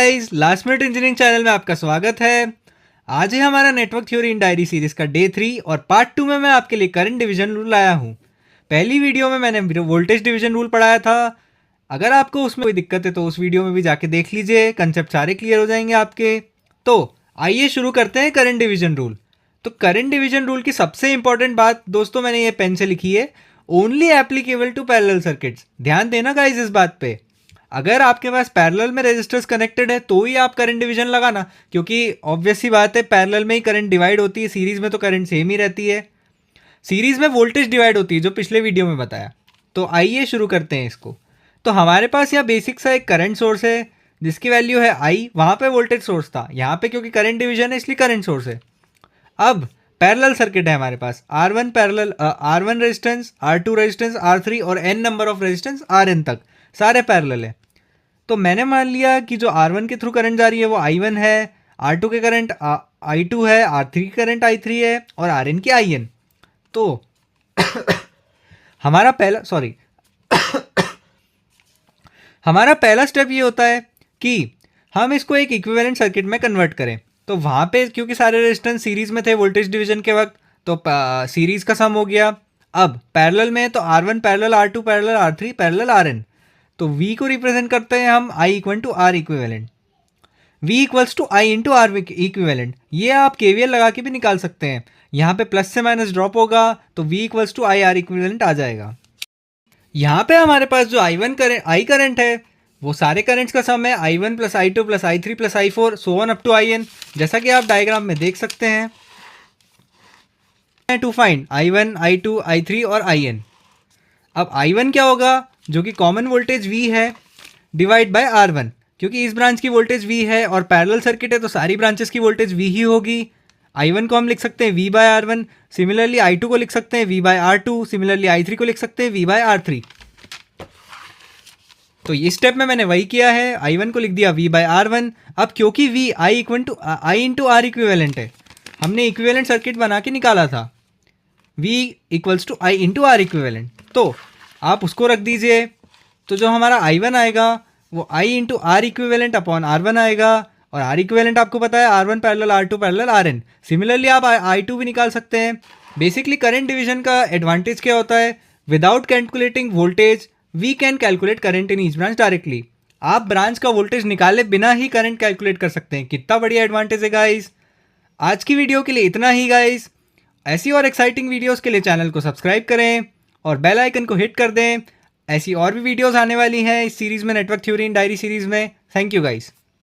Guys, last minute engineering channel में आपका स्वागत है। आज है हमारा नेटवर्क थ्योरी इन डायरी सीरीज का डे 3 और पार्ट 2 में मैं आपके लिए करंट डिवीजन रूल लाया हूँ। पहली वीडियो में मैंने वोल्टेज डिवीजन रूल पढ़ाया था। अगर आपको उसमें कोई दिक्कत है तो उस वीडियो में भी जाके देख लीजिए, कंसेप्ट सारे क्लियर हो जाएंगे आपके। तो आइए शुरू करते हैं करंट डिवीजन रूल। तो करंट डिवीजन रूल की सबसे इंपॉर्टेंट बात दोस्तों मैंने ये पेन से लिखी है, only applicable to parallel circuits. ध्यान देना गाइस इस बात पे। अगर आपके पास पैरेलल में रेजिस्टर्स कनेक्टेड है तो ही आप करंट डिवीजन लगाना, क्योंकि ऑब्वियस सी बात है पैरेलल में ही करंट डिवाइड होती है, सीरीज में तो करंट सेम ही रहती है। सीरीज में वोल्टेज डिवाइड होती है जो पिछले वीडियो में बताया। तो आइए शुरू करते हैं इसको। तो हमारे पास यहाँ बेसिक सा एक करंट सोर्स है जिसकी वैल्यू है आई, वहाँ पे वोल्टेज सोर्स था, यहाँ पे क्योंकि करंट डिवीजन है इसलिए करंट सोर्स है। अब पैरेलल सर्किट है हमारे पास, R1 parallel R1 resistance, R2 resistance, R3 और n number of resistance Rn तक सारे पैरेलल है। तो मैंने मान लिया कि जो R1 के थ्रू करंट जा रही है वो I1 है, R2 के करंट I2 है, R3 की करंट I3 है और Rn की IN। तो हमारा पहला स्टेप ये होता है कि हम इसको एक इक्विवेलेंट सर्किट में कन्वर्ट करें। तो वहाँ पे क्योंकि सारे रेजिस्टेंस सीरीज में थे वोल्टेज डिवीजन के वक्त, तो सीरीज का सम हो गया। अब पैरेलल में तो R1 parallel R2 parallel R3 parallel Rn। तो V को रिप्रेजेंट करते हैं हम I equal to R equivalent, V equals to I into R equivalent. ये आप KVL लगा के भी निकाल सकते हैं। यहाँ पे प्लस से माइनस ड्रॉप होगा तो V equals to I R equivalent आ जाएगा। यहाँ पे हमारे पास जो I करंट है वो सारे करंट्स का सम है, I1 plus I2 plus I3 plus I4 so on up to IN, जैसा कि आप डायग्राम में देख सकते हैं। To find I1 I2 I3 और IN। अब I1 क्या होगा, जो कि कॉमन वोल्टेज V है डिवाइड बाय R1, क्योंकि इस ब्रांच की वोल्टेज V है और पैरेलल सर्किट है तो सारी ब्रांचेस की वोल्टेज V ही होगी। I1 को हम लिख सकते हैं V bye R1, similarly I2 को लिख सकते हैं V bye R2, similarly I3 को लिख सकते हैं V बाय R3। तो इस स्टेप में मैंने वही किया है, I1 को लिख दिया V बाय R1। अब क्योंकि V I into R equivalent है, हमने इक्विवेलेंट सर्किट बना के निकाला था V equals to I into R equivalent. तो आप उसको रख दीजिए। तो जो हमारा I1 आएगा वो I into R equivalent upon R1 आएगा, और आर इक्विवेलेंट आपको पता है R1 parallel R2 parallel Rn। Similarly आप I2 भी निकाल सकते हैं। बेसिकली करंट डिवीजन का एडवांटेज क्या होता है, without calculating voltage V can calculate current in each branch directly. आप ब्रांच का वोल्टेज निकाले बिना ही करंट कैलकुलेट कर सकते हैं। कितना बढ़िया एडवांटेज है गाइस। आज की वीडियो के लिए इतना ही गाइस। ऐसी और एक्साइटिंग वीडियोस के लिए चैनल को सब्सक्राइब करें और बेल आइकन को हिट कर दें। ऐसी और भी वीडियोस आने वाली हैं इस सीरीज़ में, नेटवर्क थ्योरी इन डायरी सीरीज़ में। Thank you guys.